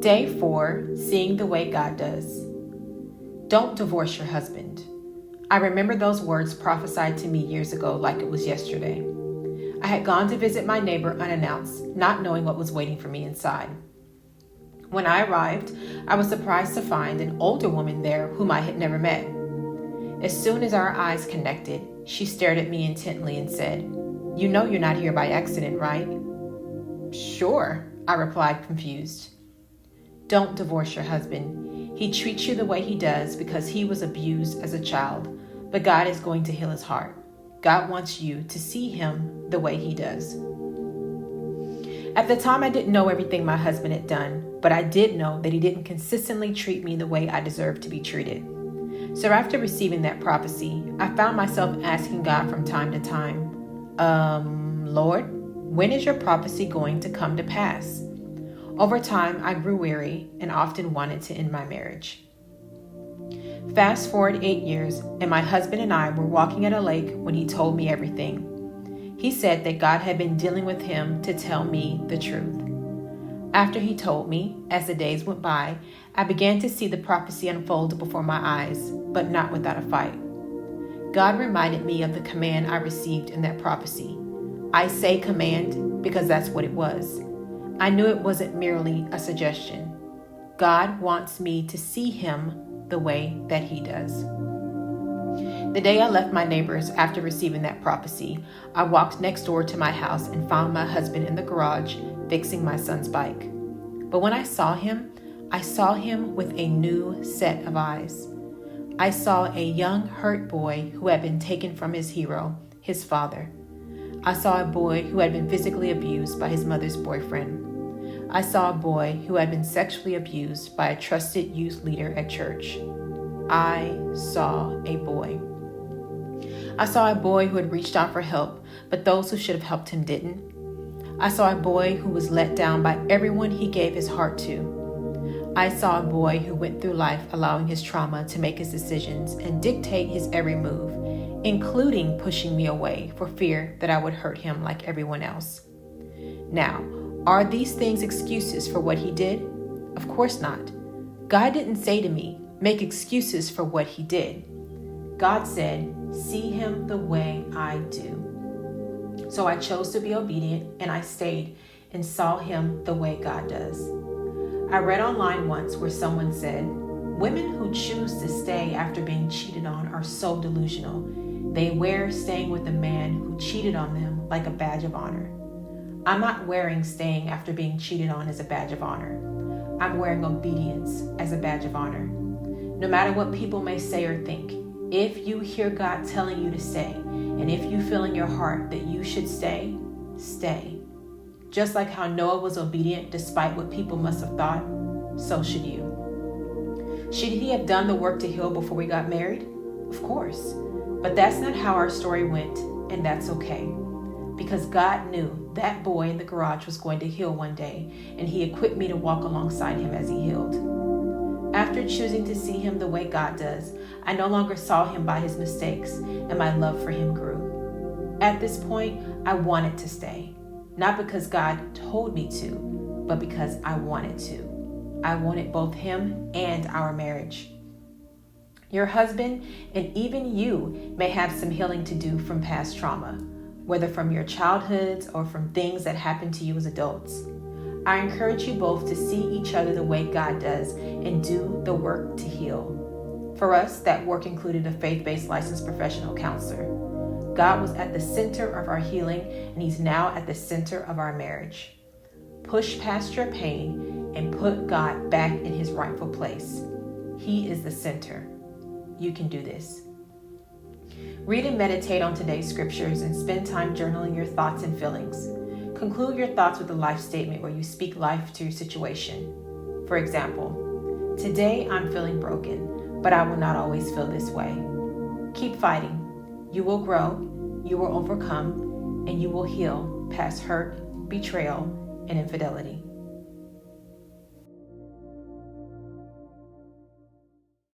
Day 4, Seeing the Way God Does. Don't divorce your husband. I remember those words prophesied to me years ago like it was yesterday. I had gone to visit my neighbor unannounced, not knowing what was waiting for me inside. When I arrived, I was surprised to find an older woman there whom I had never met. As soon as our eyes connected, she stared at me intently and said, "You know you're not here by accident, right?" "Sure," I replied, confused. Don't divorce your husband. He treats you the way he does because he was abused as a child, but God is going to heal his heart. God wants you to see him the way he does. At the time, I didn't know everything my husband had done, but I did know that he didn't consistently treat me the way I deserved to be treated. So after receiving that prophecy, I found myself asking God from time to time, Lord, when is your prophecy going to come to pass? Over time, I grew weary and often wanted to end my marriage. Fast forward 8 years, and my husband and I were walking at a lake when he told me everything. He said that God had been dealing with him to tell me the truth. After he told me, as the days went by, I began to see the prophecy unfold before my eyes, but not without a fight. God reminded me of the command I received in that prophecy. I say command because that's what it was. I knew it wasn't merely a suggestion. God wants me to see him the way that he does. The day I left my neighbors after receiving that prophecy, I walked next door to my house and found my husband in the garage fixing my son's bike. But when I saw him with a new set of eyes. I saw a young, hurt boy who had been taken from his hero, his father. I saw a boy who had been physically abused by his mother's boyfriend. I saw a boy who had been sexually abused by a trusted youth leader at church. I saw a boy. I saw a boy who had reached out for help, but those who should have helped him didn't. I saw a boy who was let down by everyone he gave his heart to. I saw a boy who went through life allowing his trauma to make his decisions and dictate his every move, including pushing me away for fear that I would hurt him like everyone else. Now, are these things excuses for what he did? Of course not. God didn't say to me, make excuses for what he did. God said, see him the way I do. So I chose to be obedient and I stayed and saw him the way God does. I read online once where someone said, women who choose to stay after being cheated on are so delusional. They wear staying with a man who cheated on them like a badge of honor. I'm not wearing staying after being cheated on as a badge of honor. I'm wearing obedience as a badge of honor. No matter what people may say or think, if you hear God telling you to stay, and if you feel in your heart that you should stay, stay. Just like how Noah was obedient despite what people must have thought, so should you. Should he have done the work to heal before we got married? Of course. But that's not how our story went, and that's okay. Because God knew that boy in the garage was going to heal one day, and he equipped me to walk alongside him as he healed. After choosing to see him the way God does, I no longer saw him by his mistakes, and my love for him grew. At this point, I wanted to stay, not because God told me to, but because I wanted to. I wanted both him and our marriage. Your husband and even you may have some healing to do from past trauma, whether from your childhoods or from things that happened to you as adults. I encourage you both to see each other the way God does and do the work to heal. For us, that work included a faith-based licensed professional counselor. God was at the center of our healing, and he's now at the center of our marriage. Push past your pain and put God back in his rightful place. He is the center. You can do this. Read and meditate on today's scriptures and spend time journaling your thoughts and feelings. Conclude your thoughts with a life statement where you speak life to your situation. For example, today I'm feeling broken, but I will not always feel this way. Keep fighting. You will grow, you will overcome, and you will heal past hurt, betrayal, and infidelity.